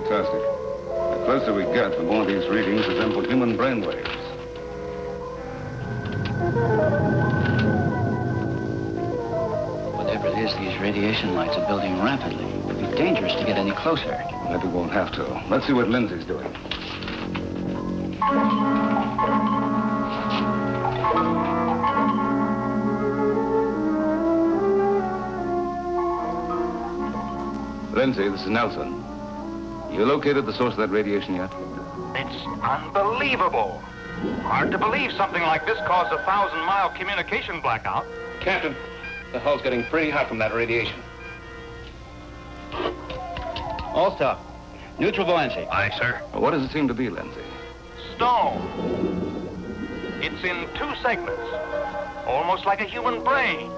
fantastic. The closer we get, the more these readings resemble human brainwaves. Whatever it is, these radiation lights are building rapidly. It would be dangerous to get any closer. Maybe we won't have to. Let's see what Lindsay's doing. Lindsay, this is Nelson. You located the source of that radiation yet? It's unbelievable. Hard to believe something like this caused a 1,000-mile communication blackout. Captain, the hull's getting pretty hot from that radiation. All stop. Neutral buoyancy. Aye, sir. Well, what does it seem to be, Lindsay? Stone. It's in 2 segments, almost like a human brain.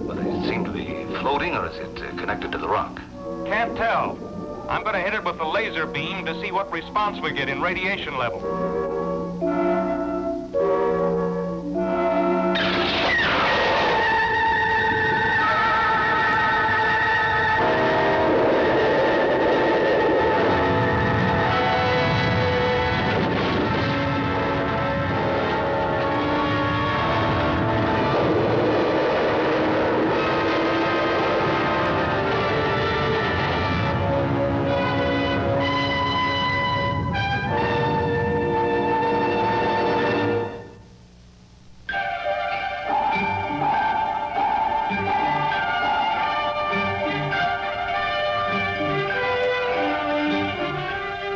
Well, does it seem to be floating, or is it connected to the rock? Can't tell. I'm going to hit it with the laser beam to see what response we get in radiation level.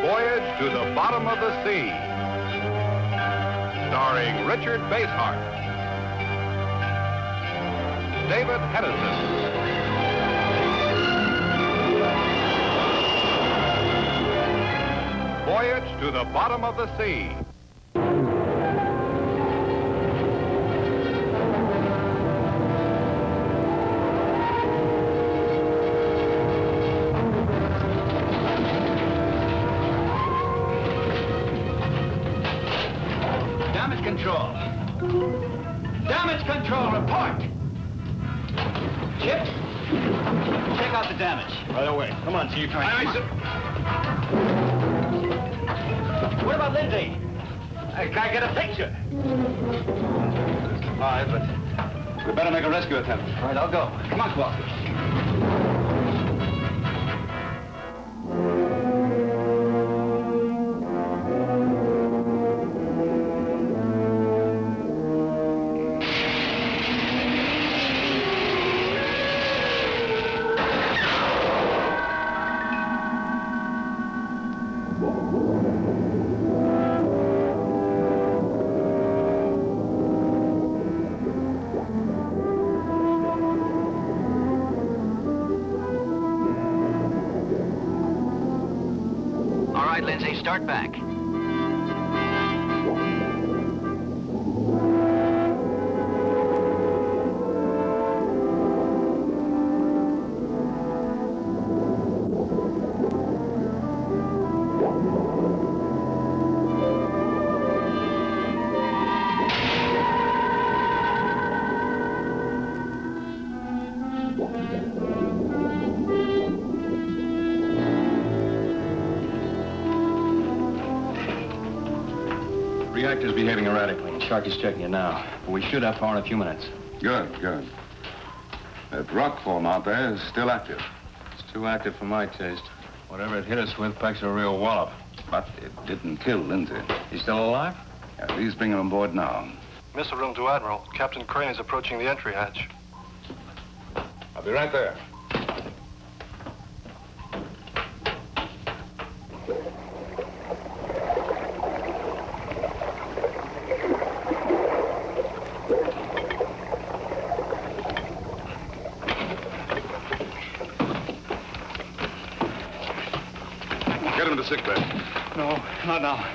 Voyage to the Bottom of the Sea, starring Richard Basehart, David Henderson, Voyage to the Bottom of the Sea. Damage control. Damage control, report. Chip, check out the damage. Right away. Come on, see you try. Aye, sir. What about Lindsay? I can't get a picture. All right, but we better make a rescue attempt. All right, I'll go. Come on, Kowalski. All right, Lindsay, start back. Reactor's behaving erratically, and Sharky's checking it now. But we should have power in a few minutes. Good, good. That rock form out there is still active. It's too active for my taste. Whatever it hit us with packs a real wallop. But it didn't kill Lindsay. He's still alive? Yeah, please bring him aboard now. Missile room to Admiral. Captain Crane is approaching the entry hatch. I'll be right there. Get him to sickbay. No, not now.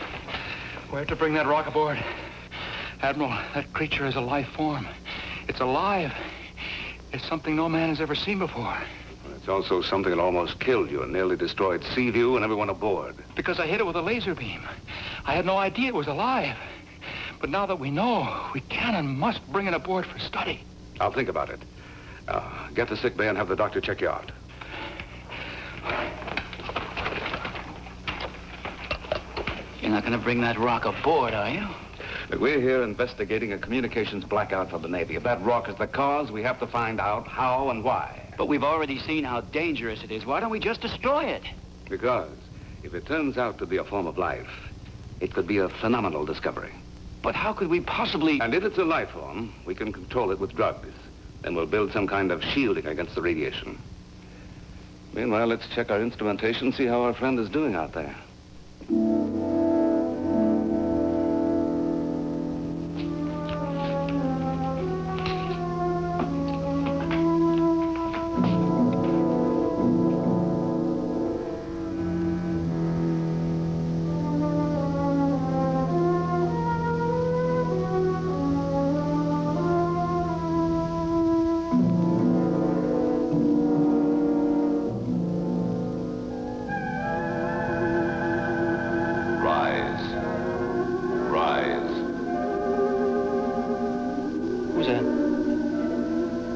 We have to bring that rock aboard. Admiral, that creature is a life form. It's alive. It's something no man has ever seen before. It's also something that almost killed you and nearly destroyed Seaview and everyone aboard. Because I hit it with a laser beam. I had no idea it was alive. But now that we know, we can and must bring it aboard for study. I'll think about it. Get to sickbay and have the doctor check you out. not going to bring that rock aboard, are you? Look, we're here investigating a communications blackout for the Navy. If that rock is the cause, we have to find out how and why. But we've already seen how dangerous it is. Why don't we just destroy it? Because if it turns out to be a form of life, it could be a phenomenal discovery. But how could we possibly... And if it's a life form, we can control it with drugs. Then we'll build some kind of shielding against the radiation. Meanwhile, let's check our instrumentation, see how our friend is doing out there.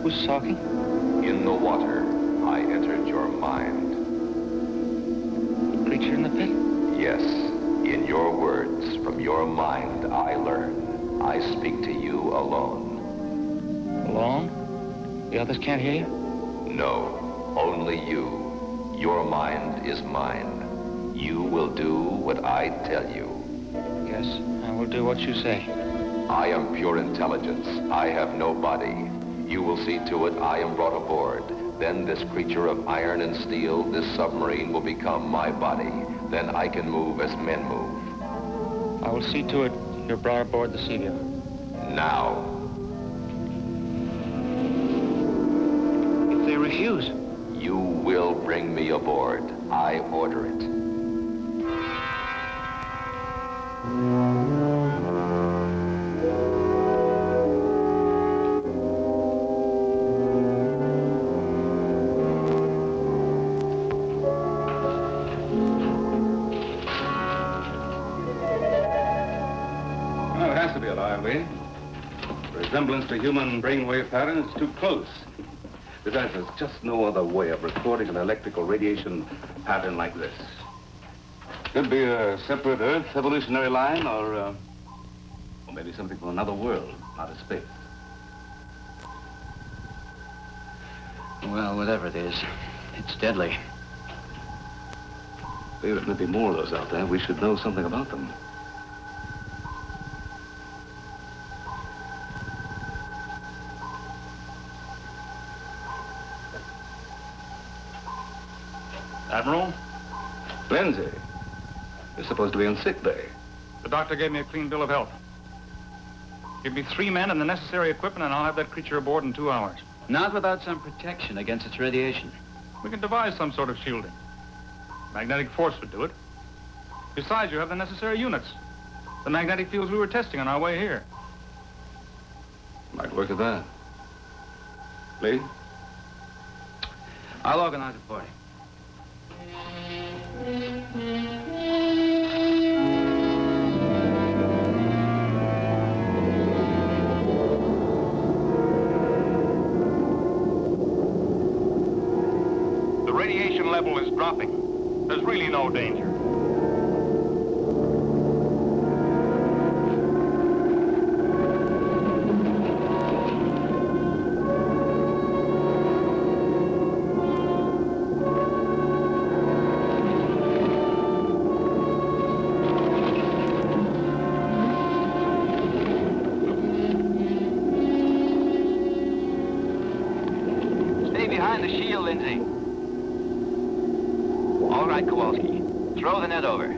Who's talking? In the water, I entered your mind. The creature in the pit? Yes. In your words, from your mind, I learn. I speak to you alone. Alone? The others can't hear you? No, only you. Your mind is mine. You will do what I tell you. Yes, I will do what you say. I am pure intelligence. I have no body. You will see to it I am brought aboard. Then this creature of iron and steel, this submarine, will become my body. Then I can move as men move. I will see to it you're brought aboard the Seaview. Now. If they refuse? You will bring me aboard. I order it. Resemblance to human brainwave pattern is too close. Besides, there's just no other way of recording an electrical radiation pattern like this. Could be a separate Earth evolutionary line, or maybe something from another world, out of space. Well, whatever it is, it's deadly. There may be more of those out there. We should know something about them. Admiral? Lindsay, you're supposed to be in sick bay. The doctor gave me a clean bill of health. Give me 3 men and the necessary equipment, and I'll have that creature aboard in 2 hours. Not without some protection against its radiation. We can devise some sort of shielding. Magnetic force would do it. Besides, you have the necessary units. The magnetic fields we were testing on our way here. Might work at that. Lee? I'll organize a party. The radiation level is dropping. There's really no danger. Behind the shield, Lindsay. All right, Kowalski. Throw the net over.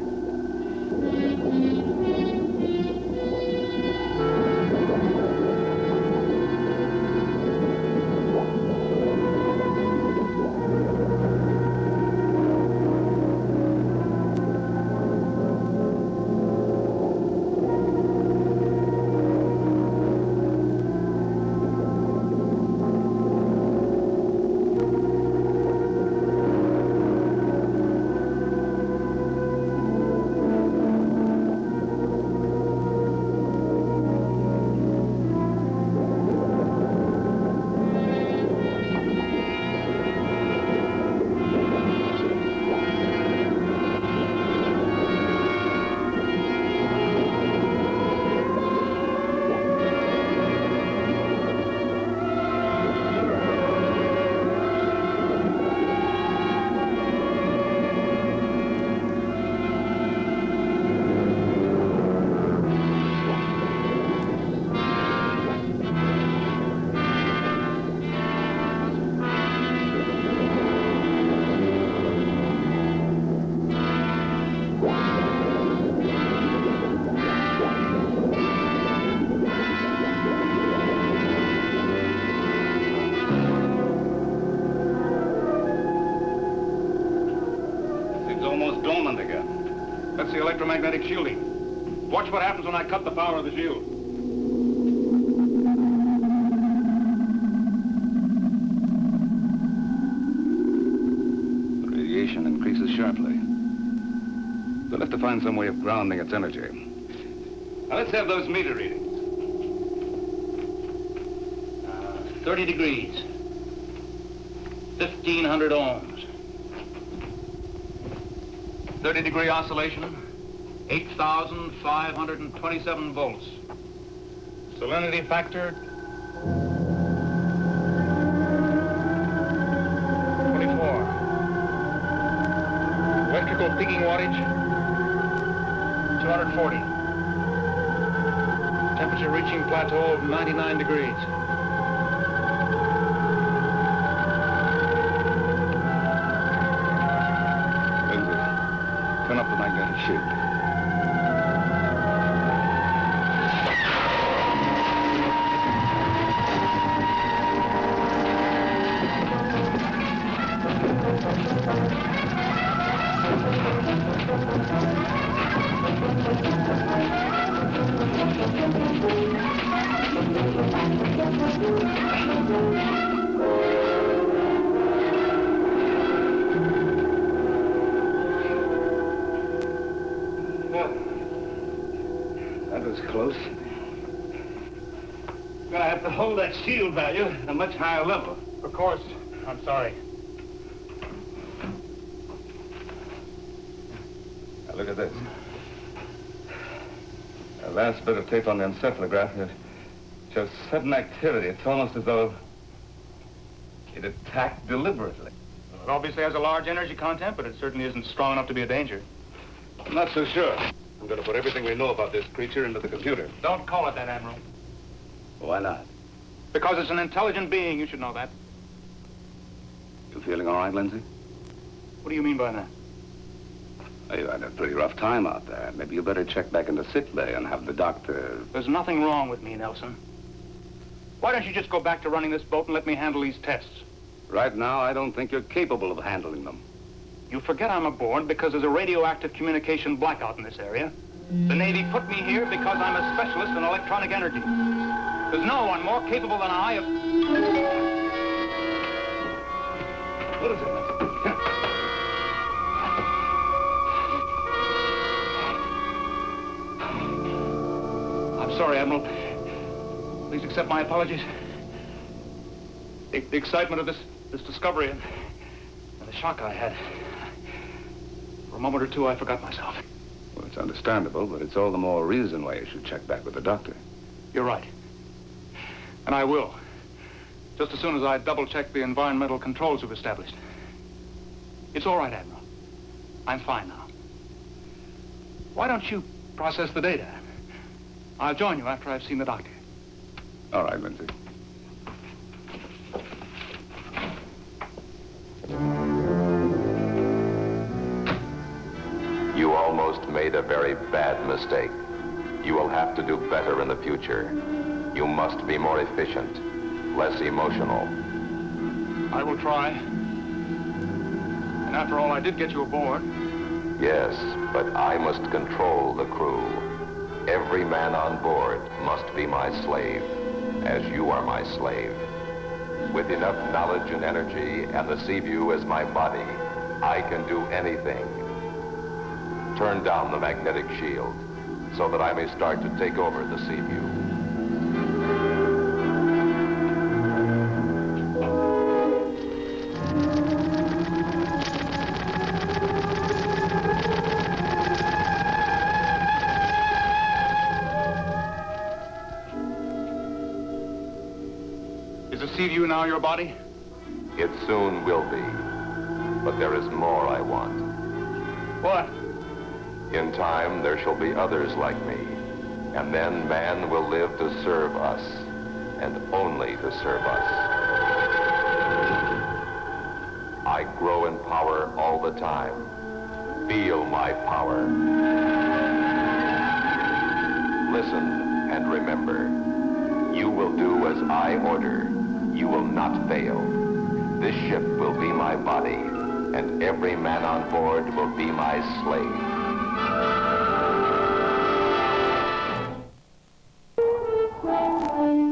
ground again. That's the electromagnetic shielding. Watch what happens when I cut the power of the shield. The radiation increases sharply. We'll have to find some way of grounding its energy. Now, let's have those meter readings. 30 degrees. 1,500 ohms. 30-degree oscillation, 8,527 volts. Salinity factor, 24. Electrical peaking wattage, 240. Temperature reaching plateau of 99 degrees. Turn up the magnetic shield. That was close. Gonna have to hold that shield value at a much higher level. Of course. I'm sorry. Now look at this. The last bit of tape on the encephalograph shows sudden activity. It's almost as though it attacked deliberately. Well, it obviously has a large energy content, but it certainly isn't strong enough to be a danger. I'm not so sure. I'm going to put everything we know about this creature into the computer. Don't call it that, Admiral. Why not? Because it's an intelligent being, you should know that. You feeling all right, Lindsay? What do you mean by that? Well, you had a pretty rough time out there. Maybe you better check back into sick bay and have the doctor... There's nothing wrong with me, Nelson. Why don't you just go back to running this boat and let me handle these tests? Right now, I don't think you're capable of handling them. You forget I'm aboard because there's a radioactive communication blackout in this area. The Navy put me here because I'm a specialist in electronic energy. There's no one more capable than I of... What is it? I'm sorry, Admiral. Please accept my apologies. The excitement of this discovery and the shock I had. For a moment or two, I forgot myself. Well, it's understandable, but it's all the more reason why you should check back with the doctor. You're right. And I will. Just as soon as I double-check the environmental controls we've established. It's all right, Admiral. I'm fine now. Why don't you process the data? I'll join you after I've seen the doctor. All right, Lindsay. You almost made a very bad mistake. You will have to do better in the future. You must be more efficient, less emotional. I will try. And after all, I did get you aboard. Yes, but I must control the crew. Every man on board must be my slave, as you are my slave. With enough knowledge and energy and the Seaview as my body, I can do anything. Turn down the magnetic shield so that I may start to take over the Seaview. Is the Seaview now your body? It soon will be, but there is more I want. What? In time, there shall be others like me, and then man will live to serve us, and only to serve us. I grow in power all the time. Feel my power. Listen and remember. You will do as I order. You will not fail. This ship will be my body. and every man on board will be my slave.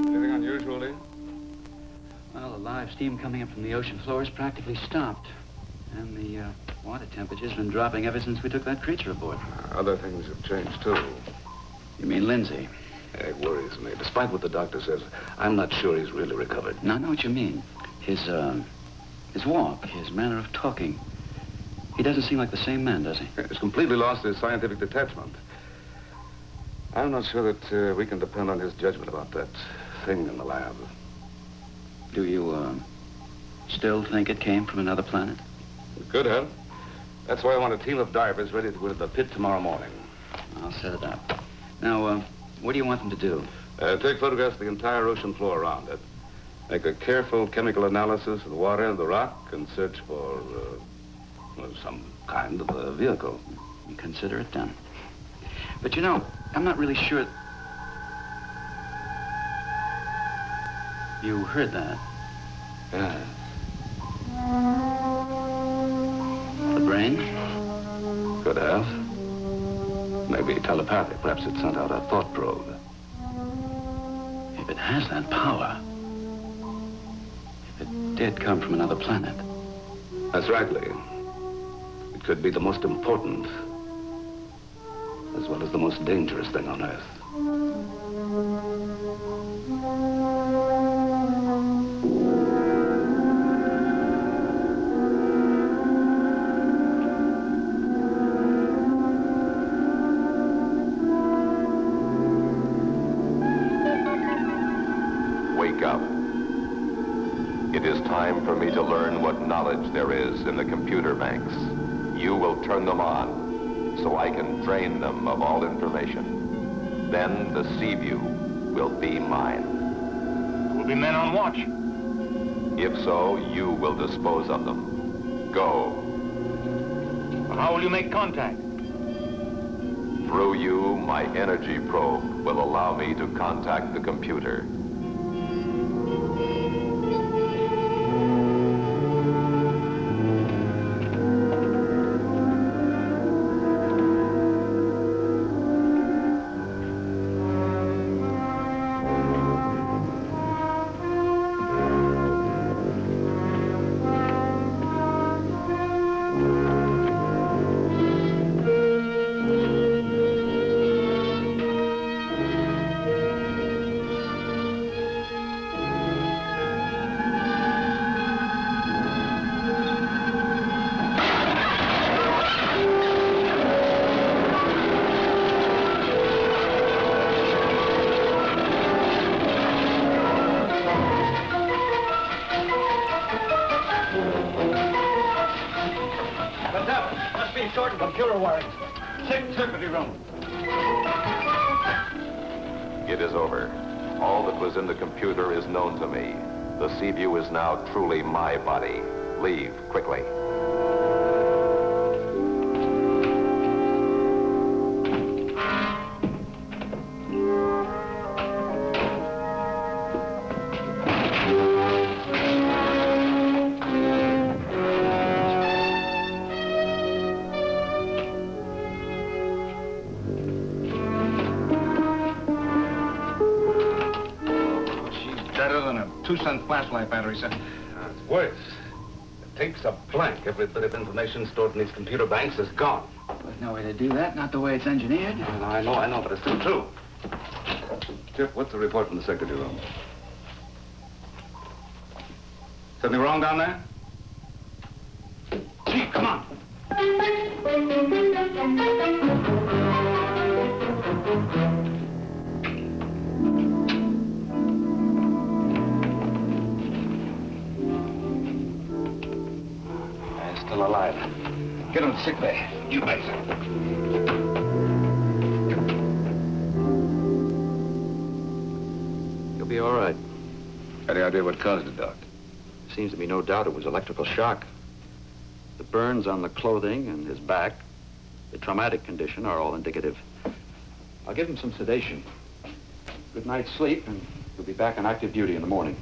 Anything unusual, Lee? Well, the live steam coming up from the ocean floor has practically stopped. And the water temperature's been dropping ever since we took that creature aboard. Other things have changed, too. You mean Lindsay? It worries me. Despite what the doctor says, I'm not sure he's really recovered. Now, I know what you mean. His walk, his manner of talking. He doesn't seem like the same man, does he? He's completely lost his scientific detachment. I'm not sure that we can depend on his judgment about that thing in the lab. Do you, still think it came from another planet? It could have. That's why I want a team of divers ready to go to the pit tomorrow morning. I'll set it up. Now, what do you want them to do? Take photographs of the entire ocean floor around it. Make a careful chemical analysis of the water and the rock and search for some kind of a vehicle. Consider it done. But you know, I'm not really sure. You heard that? Yeah. The brain? Could have. Maybe telepathic. Perhaps it sent out a thought probe. If it has that power, if it did come from another planet. That's right, Lee. It could be the most important, as well as the most dangerous thing on Earth. Wake up. It is time for me to learn what knowledge there is in the computer banks. You will turn them on, so I can drain them of all information. Then the Seaview will be mine. There will be men on watch. If so, you will dispose of them. Go. How will you make contact? Through you, my energy probe will allow me to contact the computer. It is over. All that was in the computer is known to me. The Seaview is now truly my body. Leave, quickly. Better than a 2-cent flashlight battery, sir. It's worse. It takes a blank. Every bit of information stored in these computer banks is gone. There's no way to do that, not the way it's engineered. I know, but it's still true. Chip, what's the report from the secretary room? Something wrong down there? Gee, come on. Still alive. Get him to sick bay. You bet. He'll be all right. Any idea what caused it, Doc? Seems to be no doubt it was electrical shock. The burns on the clothing and his back, the traumatic condition are all indicative. I'll give him some sedation. Good night's sleep, and he'll be back on active duty in the morning.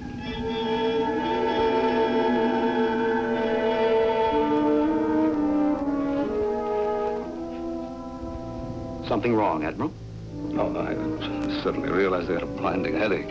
Something wrong, Admiral? No, I suddenly realized I had a blinding headache.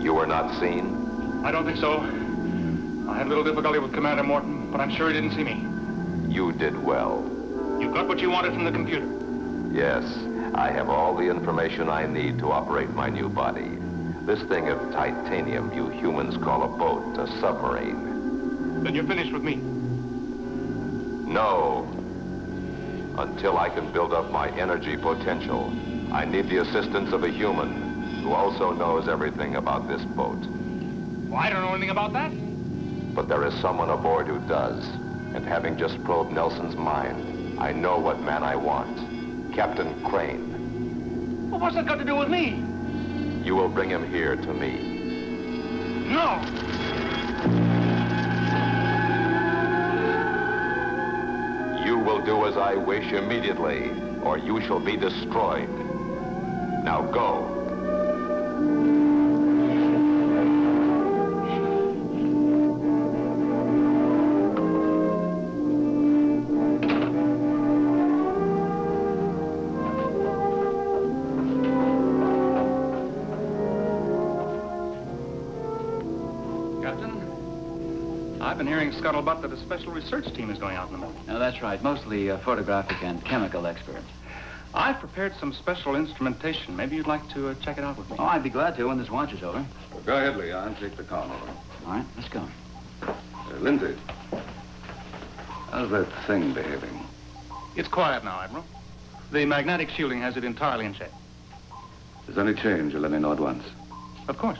You were not seen? I don't think so. I had a little difficulty with Commander Morton, but I'm sure he didn't see me. You did well. You got what you wanted from the computer. Yes, I have all the information I need to operate my new body. This thing of titanium you humans call a boat, a submarine. Then you're finished with me. No. Until I can build up my energy potential, I need the assistance of a human who also knows everything about this boat. Well, I don't know anything about that. But there is someone aboard who does. And having just probed Nelson's mind, I know what man I want. Captain Crane. Well, what's that got to do with me? You will bring him here to me. No! You will do as I wish immediately, or you shall be destroyed. Now go. I've been hearing scuttlebutt that a special research team is going out in the morning. No, that's right. Mostly photographic and chemical experts. I've prepared some special instrumentation. Maybe you'd like to check it out with me. Oh, I'd be glad to when this watch is over. Well, go ahead, Leon. Take the calm over. All right, let's go. Lindsay, how's that thing behaving? It's quiet now, Admiral. The magnetic shielding has it entirely in check. If there's any change, you'll let me know at once. Of course.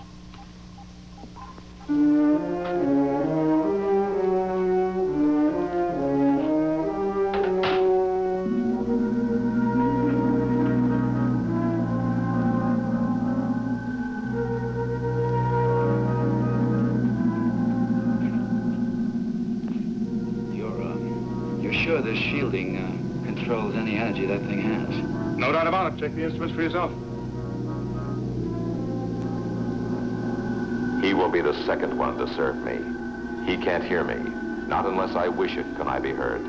You're sure this shielding controls any energy that thing has? No doubt about it. Check the instruments for yourself. He will be the second one to serve me. He can't hear me. Not unless I wish it can I be heard.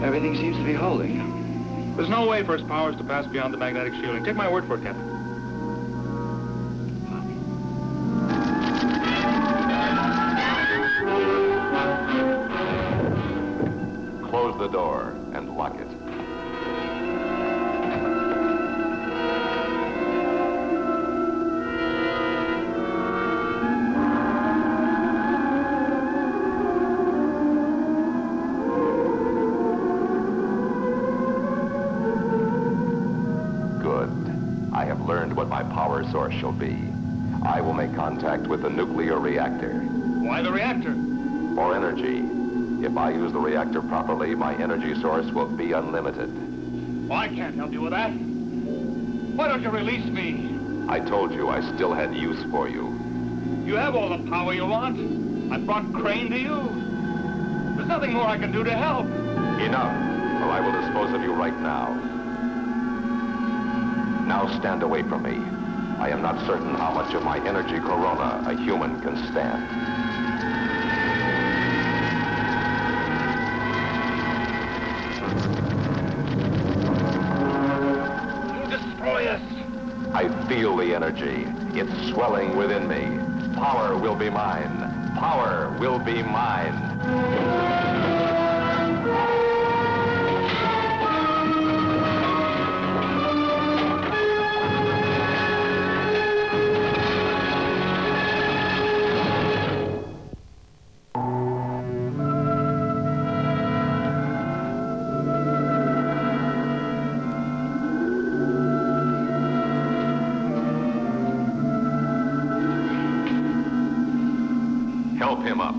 Everything seems to be holding. There's no way for its powers to pass beyond the magnetic shielding. Take my word for it, Captain. Close the door and lock it. I have learned what my power source shall be. I will make contact with the nuclear reactor. Why the reactor? For energy. If I use the reactor properly, my energy source will be unlimited. Well, I can't help you with that. Why don't you release me? I told you I still had use for you. You have all the power you want. I brought Crane to you. There's nothing more I can do to help. Enough, or I will dispose of you right now. Now stand away from me. I am not certain how much of my energy corona a human can stand. You destroy us. I feel the energy. It's swelling within me. Power will be mine. Power will be mine. Help him up.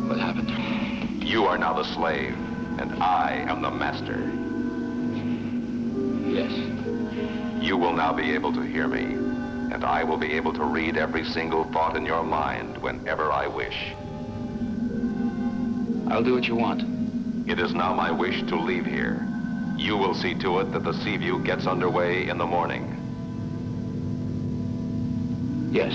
What happened? You are now the slave. and I am the master. Yes. You will now be able to hear me, and I will be able to read every single thought in your mind whenever I wish. I'll do what you want. It is now my wish to leave here. You will see to it that the Seaview gets underway in the morning. Yes.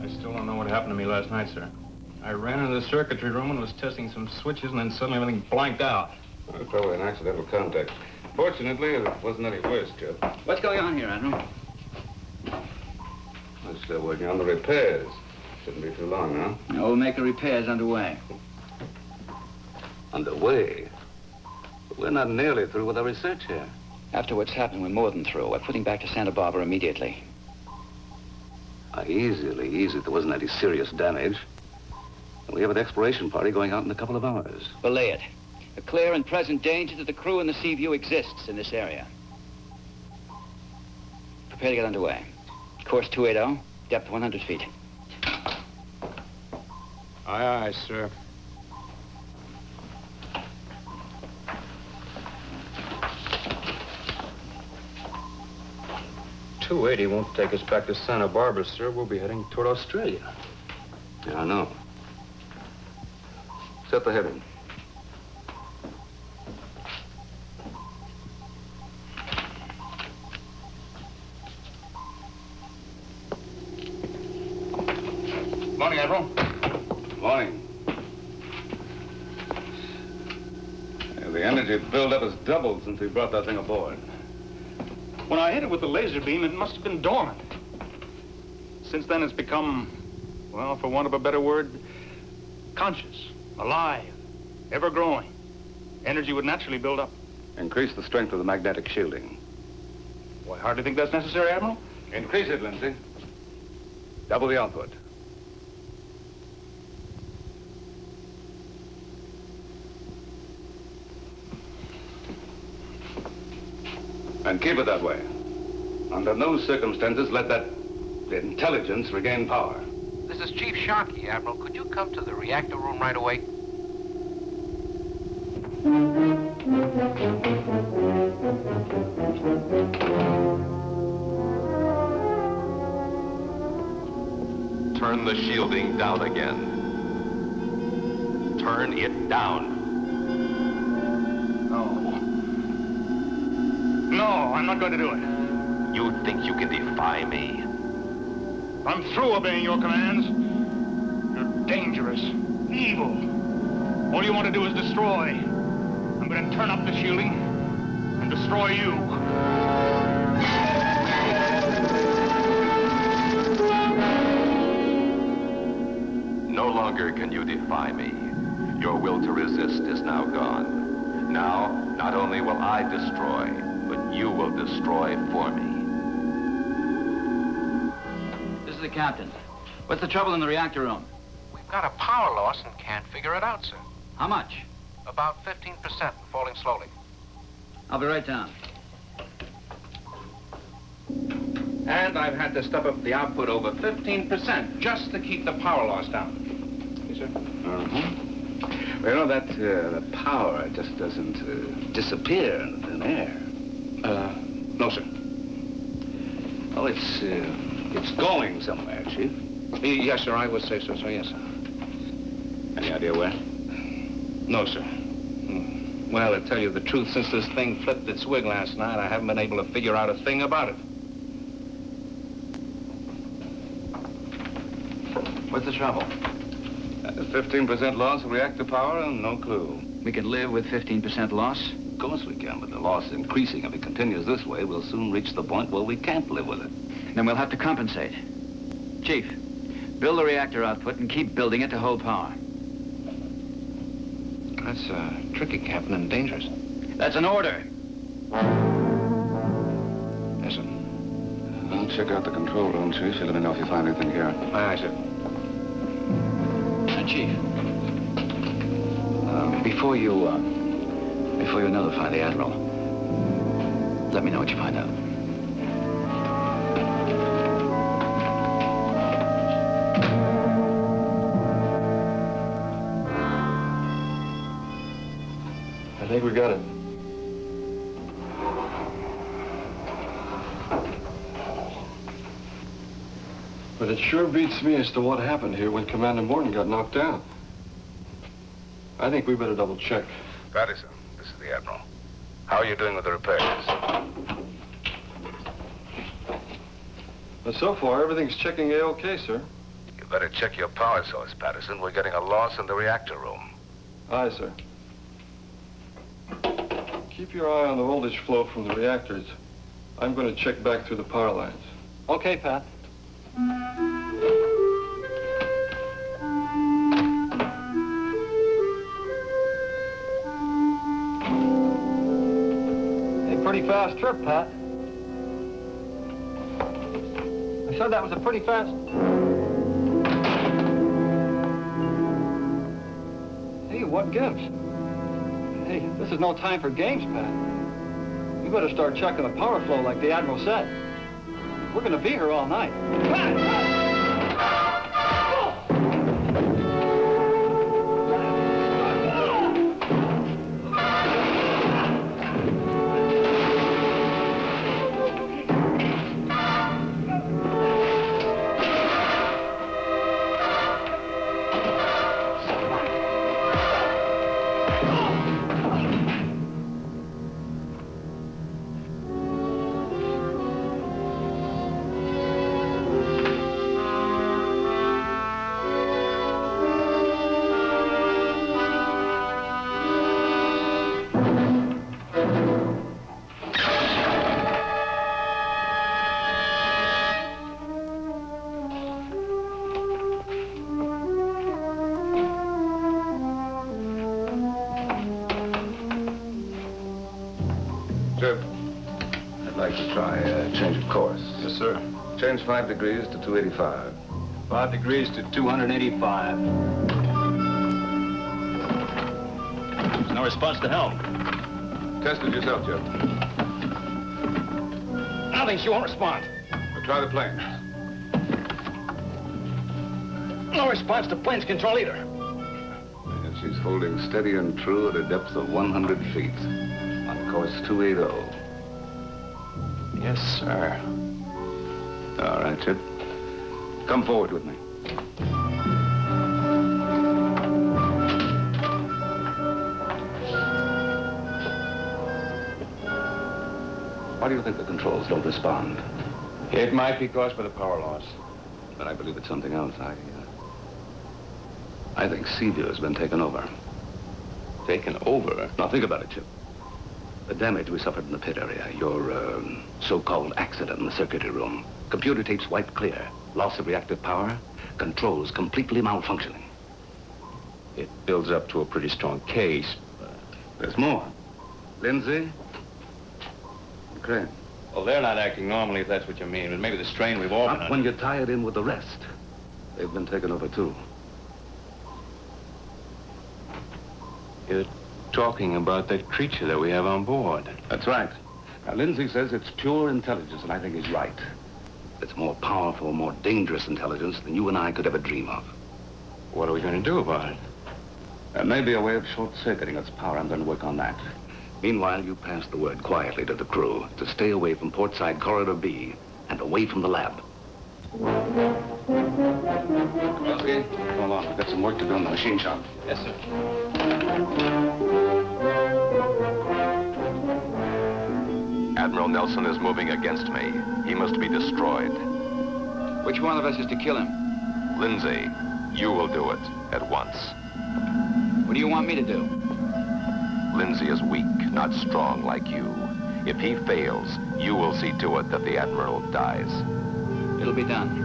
I still don't know what happened to me last night, sir. I ran into the circuitry room and was testing some switches, and then suddenly everything blanked out. Well, probably an accidental contact. Fortunately, it wasn't any worse, Joe. What's going on here, Admiral? We're still working on the repairs. Shouldn't be too long now. We'll make the repairs underway. Underway? But we're not nearly through with our research here. After what's happened, we're more than through. We're putting back to Santa Barbara immediately. Easy. There wasn't any serious damage. We have an exploration party going out in a couple of hours. Belay it. A clear and present danger to the crew and the Seaview exists in this area. Prepare to get underway. Course 280, depth 100 feet. Aye, sir. .280 won't take us back to Santa Barbara, sir. We'll be heading toward Australia. Yeah, I know. Set the heading. Morning, Admiral. Morning. Yeah, the energy buildup has doubled since we brought that thing aboard. When I hit it with the laser beam, it must have been dormant. Since then, it's become, well, for want of a better word, conscious, alive, ever-growing. Energy would naturally build up. Increase the strength of the magnetic shielding. Well, I hardly think that's necessary, Admiral. Increase it, Lindsay. Double the output. And keep it that way. Under no circumstances let that intelligence regain power. This is Chief Sharkey, Admiral. Could you come to the reactor room right away? Turn the shielding down again. Turn it down. No, I'm not going to do it. You think you can defy me? I'm through obeying your commands. You're dangerous, evil. All you want to do is destroy. I'm going to turn up the shielding and destroy you. No longer can you defy me. Your will to resist is now gone. Now, not only will I destroy, but you will destroy for me. This is the captain. What's the trouble in the reactor room? We've got a power loss and can't figure it out, sir. How much? About 15% and falling slowly. I'll be right down. And I've had to step up the output over 15% just to keep the power loss down. Yes, sir? Well, you know, that power just doesn't disappear in thin air. No, sir. Oh, it's going somewhere, Chief. Yes, sir, I would say so, sir, yes, sir. Any idea where? No, sir. Well, to tell you the truth, since this thing flipped its wig last night, I haven't been able to figure out a thing about it. What's the trouble? 15% loss of reactor power and no clue. We can live with 15% loss. Of course we can, but the loss increasing. If it continues this way, we'll soon reach the point where we can't live with it. Then we'll have to compensate. Chief, build the reactor output and keep building it to hold power. That's tricky, Captain, and dangerous. That's an order. Yes, sir. I'll check out the control room, Chief. You let me know if you find anything here. Aye, aye, sir. Chief, before you notify the Admiral, Let me know what you find out. I think we got it. But it sure beats me as to what happened here when Commander Morton got knocked down. I think we better double check. Patterson, this is the Admiral. How are you doing with the repairs? But so far, everything's checking A-OK, sir. You better check your power source, Patterson. We're getting a loss in the reactor room. Aye, sir. Keep your eye on the voltage flow from the reactors. I'm going to check back through the power lines. Okay, Pat. A pretty fast trip, Pat. I said that was a pretty fast... Hey, what gives? Hey, this is no time for games, Pat. You better start checking the power flow like the Admiral said. We're gonna be here all night. I'd like to try a change of course. Yes, sir. Change 5 degrees to 285. 5 degrees to 285. There's no response to helm. Test it yourself, Joe. I don't think she won't respond. We'll try the planes. No response to planes control either. And she's holding steady and true at a depth of 100 feet. On course 280. Yes, sir. All right, Chip. Come forward with me. Why do you think the controls don't respond? It might be caused by the power loss. But I believe it's something else. I think Seaview has been taken over. Taken over? Now, think about it, Chip. The damage we suffered in the pit area, your so-called accident in the circuitry room, computer tapes wiped clear, loss of reactive power, controls completely malfunctioning. It builds up to a pretty strong case, but... There's more. Lindsay, Crane. Well, they're not acting normally, if that's what you mean. But maybe the strain we've all been Not when you tie it in with the rest. They've been taken over, too. You're talking about that creature that we have on board. That's right. Now, Lindsay says it's pure intelligence, and I think he's right. It's more powerful, more dangerous intelligence than you and I could ever dream of. What are we going to do about it? There may be a way of short-circuiting its power. I'm going to work on that. Meanwhile, you pass the word quietly to the crew to stay away from portside corridor B and away from the lab. Kowalski, come along. We've got some work to do in the machine shop. Yes, sir. Admiral Nelson is moving against me. He must be destroyed. Which one of us is to kill him? Lindsay, you will do it at once. What do you want me to do? Lindsay is weak, not strong like you. If he fails, you will see to it that the Admiral dies. It'll be done.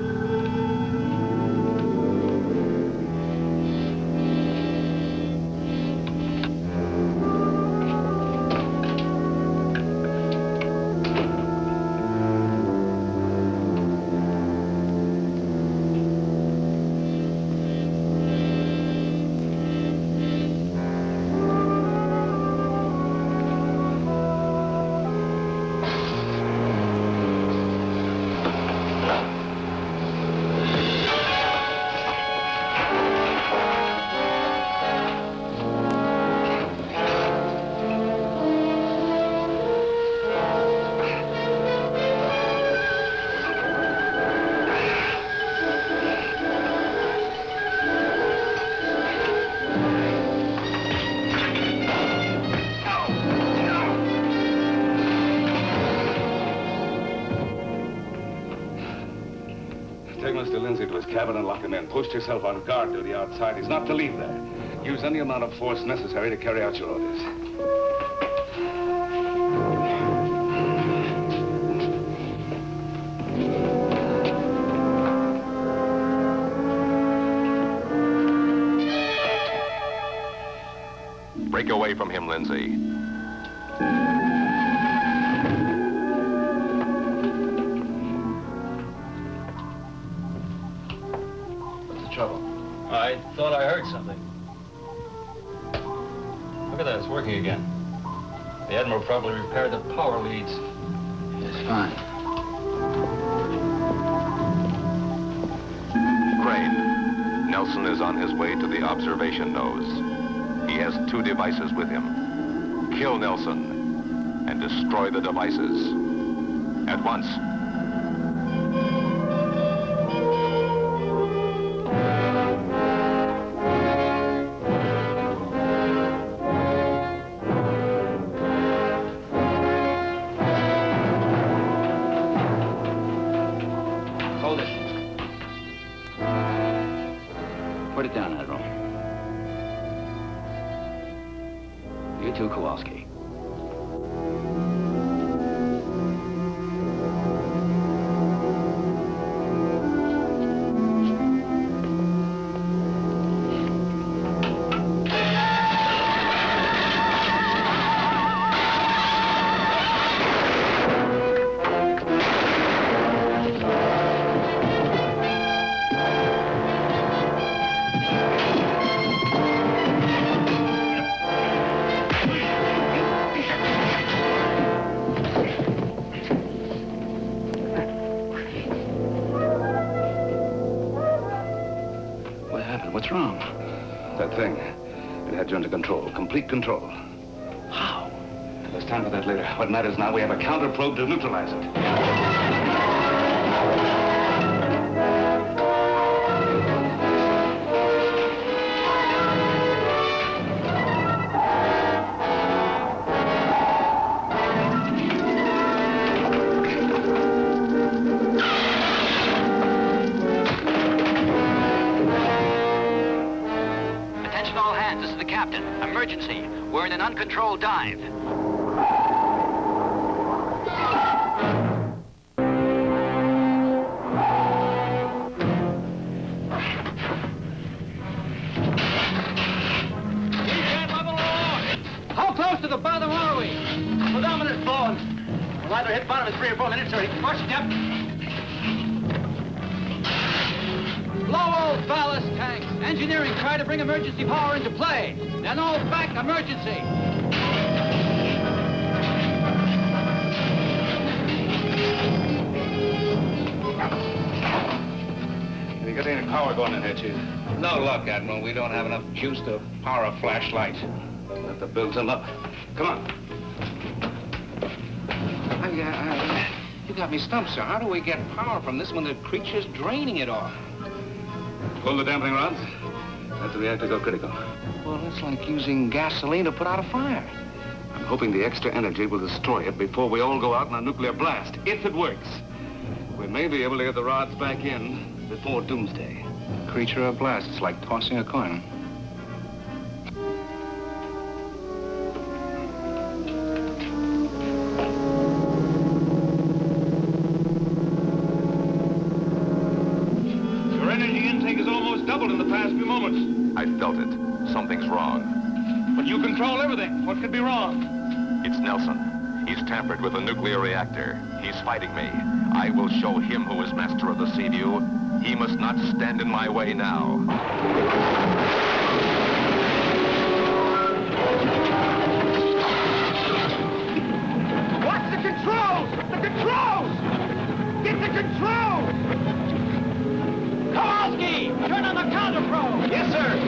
Take Mr. Lindsay to his cabin and lock him in. Post yourself on guard duty outside. He's not to leave there. Use any amount of force necessary to carry out your orders. Break away from him, Lindsay. What's the trouble? I thought I heard something. Look at that, it's working again. The Admiral probably repaired the power leads. It's fine. Crane, Nelson is on his way to the observation nose. He has 2 devices with him. Kill Nelson and destroy the devices. At once. Hold it. Put it down, Admiral. You too, Kowalski. What's wrong? That thing. It had you under control. Complete control. How? There's time for that later. What matters now, we have a counter probe to neutralize it. Emergency. We're in an uncontrolled dive. How close to the bottom are we? Pedometer's blowing. We'll either hit bottom in 3 or 4 minutes or watch step. Low old ballast tanks. Engineering try to bring emergency power into play. Then all back emergency. Have you got any power going in here, Chief? No luck, Admiral. We don't have enough juice to power a flashlight. We'll have to build some up. Come on. You got me stumped, sir. How do we get power from this when the creature's draining it off? Pull the damping rods. Let the reactor go critical. Well, it's like using gasoline to put out a fire. I'm hoping the extra energy will destroy it before we all go out in a nuclear blast. If it works, we may be able to get the rods back in before doomsday. Creature or blast, it's like tossing a coin. Your energy intake has almost doubled in the past few moments. I felt it. Something's wrong. But you control everything. What could be wrong? It's Nelson. He's tampered with the nuclear reactor. He's fighting me. I will show him who is master of the Sea-View. He must not stand in my way now. Watch the controls! The controls! Get the controls! Kowalski! Turn on the counter probe! Yes, sir!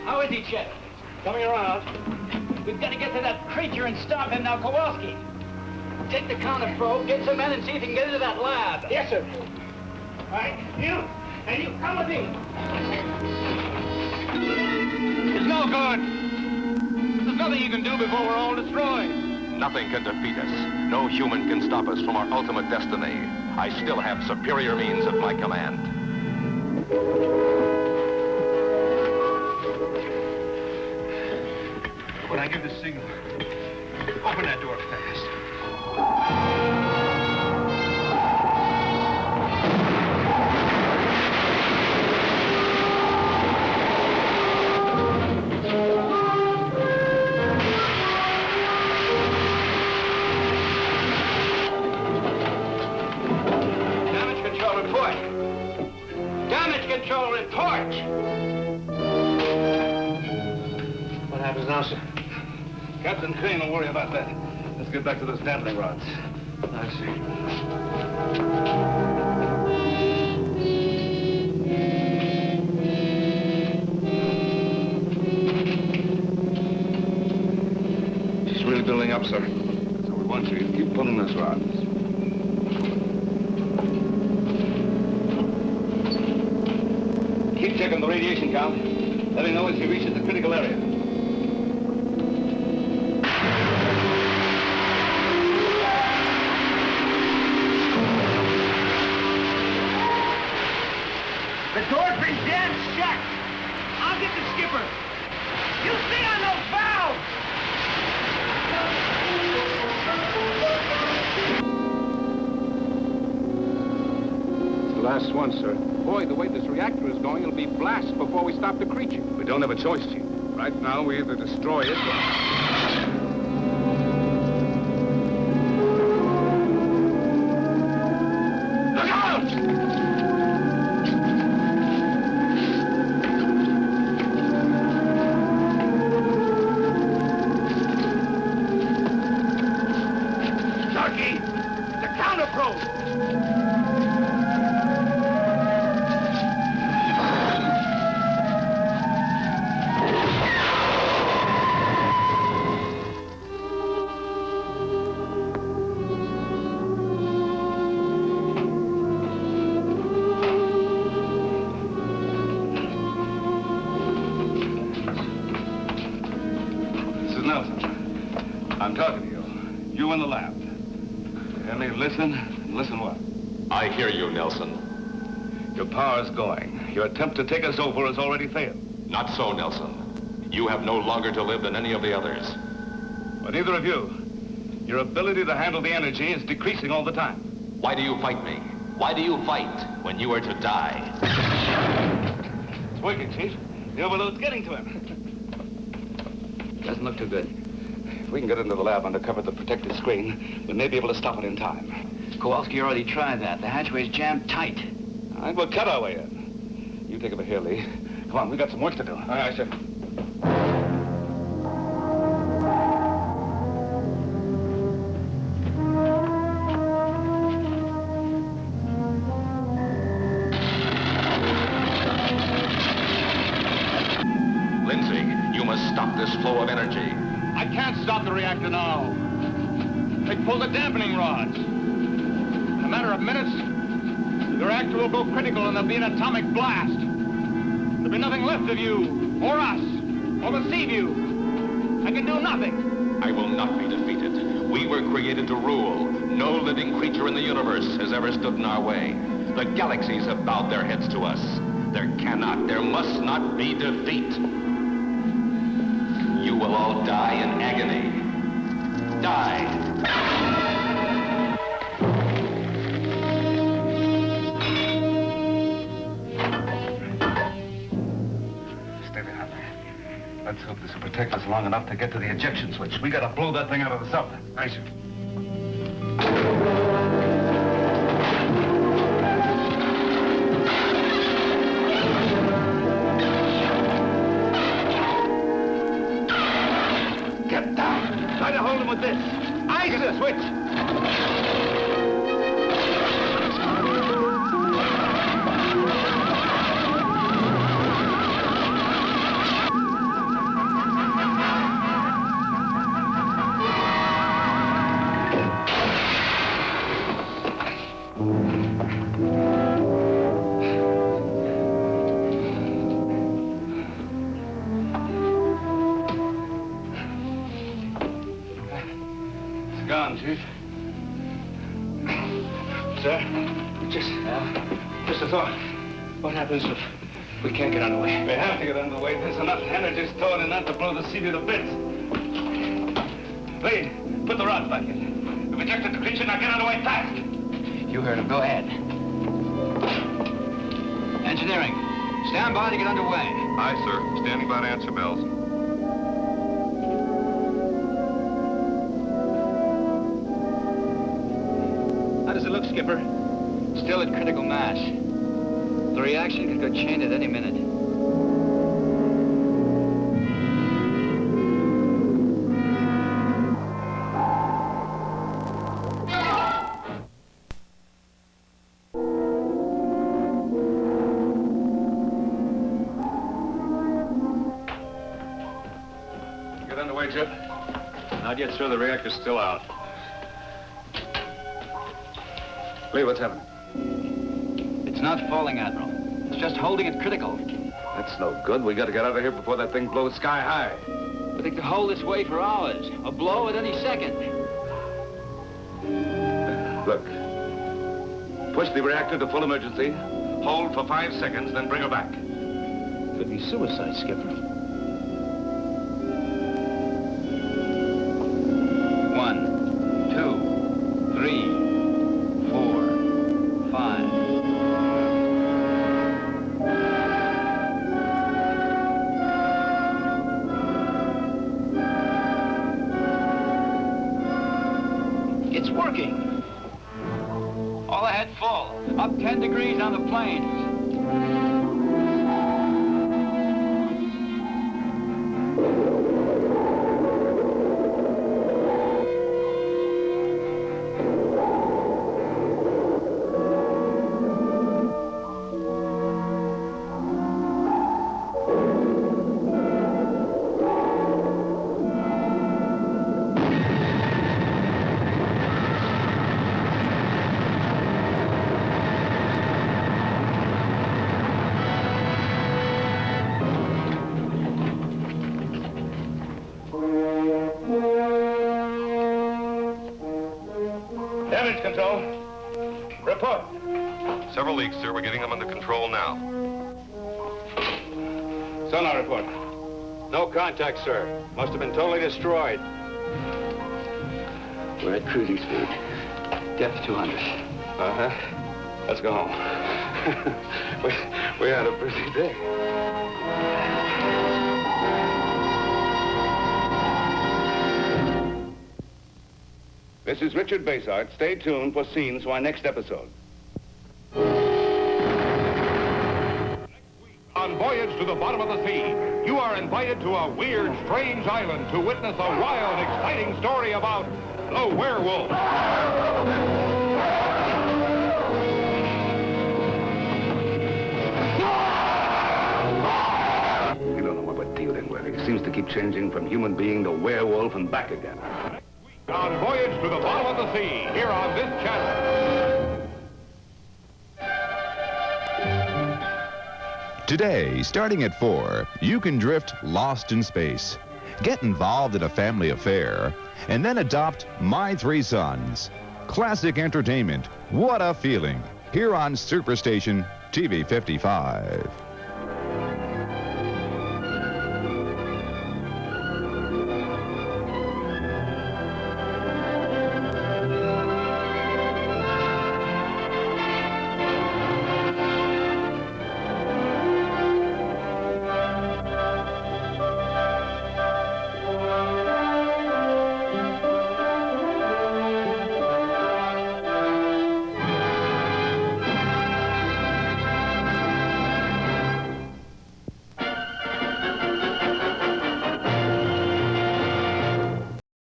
How is he, Chet? Coming around. We've got to get to that creature and stop him now, Kowalski. Take the counter probe, get some men, and see if you can get into that lab. Yes, sir. All right, you. And you come with me. It's no good. There's nothing you can do before we're all destroyed. Nothing can defeat us. No human can stop us from our ultimate destiny. I still have superior means at my command. When I give the signal, open that door fast. Damage control report. Damage control report. What happens now, sir? Captain Crane will worry about that. Let's get back to those dampening rods. I see. She's really building up, sir. So we want you to keep pulling those rods. Keep checking the radiation count. Let me know as he reaches the critical area. The door's been jammed shut. I'll get the skipper. You stay on those valves! It's the last one, sir. Boy, the way this reactor is going, it'll be blast before we stop the creature. We don't have a choice, Chief. Right now, we either destroy it or... Look out! Sharky! The counter probe! This is Nelson. I'm talking to you. You in the lab. Hear me? Listen. And listen what? I hear you, Nelson. Your power's going. Your attempt to take us over has already failed. Not so, Nelson. You have no longer to live than any of the others. But neither of you. Your ability to handle the energy is decreasing all the time. Why do you fight me? Why do you fight when you are to die? It's working, Chief. The overload's getting to him. Doesn't look too good. If we can get into the lab under cover of the protective screen, we may be able to stop it in time. Kowalski already tried that. The hatchway's jammed tight. All right, we'll cut our way in. You take over here, Lee. Come on, we got some work to do. Aye, aye, sir. Lindsay, you must stop this flow of energy. I can't stop the reactor now. They pull the dampening rods. In a matter of minutes, the reactor will go critical and there'll be an atomic blast. There'll be nothing left of you, or us, or the sea view. I can do nothing. I will not be defeated. We were created to rule. No living creature in the universe has ever stood in our way. The galaxies have bowed their heads to us. There cannot, there must not be defeat. You will all die in agony. Die. Stay behind me. Let's hope this will protect us long enough to get to the ejection switch. We gotta blow that thing out of the sub. Aye, sir. Get down! Try to hold him with this. Aye, sir. Switch. on, Chief. Sir, just a thought. What happens if we can't get underway? We have to get underway. There's enough energy stored in that to blow the CD to bits. Lee, put the rod back in. We've ejected the creature, now get underway fast. You heard him. Go ahead. Engineering, stand by to get underway. Aye, sir. Standing by to answer bells. How does it look, Skipper? Still at critical mass. The reaction could go chain at any minute. Get underway, Chip. Not yet, sir. The reactor's still out. Lee, what's happening? It's not falling, Admiral. It's just holding it critical. That's no good. We got to get out of here before that thing blows sky high. But it could hold this way for hours. A blow at any second. Look. Push the reactor to full emergency. Hold for 5 seconds, then bring her back. Could be suicide, Skipper. 1, 2, 3, 4, 5. It's working. All ahead full. Up 10 degrees on the planes. Damage control. Report. Several leaks, sir. We're getting them under control now. Sonar report. No contact, sir. Must have been totally destroyed. We're at cruising speed. Depth 200. Uh-huh. Let's go home. we had a busy day. This is Richard Basehart. Stay tuned for scenes for our next episode. On Voyage to the Bottom of the Sea, you are invited to a weird, strange island to witness a wild, exciting story about the werewolf. You don't know what we're dealing with. He seems to keep changing from human being to werewolf and back again. On Voyage to the Bottom of the Sea, here on this channel. Today, starting at 4, you can drift lost in space. Get involved in a family affair, and then adopt My 3 Sons. Classic entertainment. What a feeling. Here on Superstation TV 55.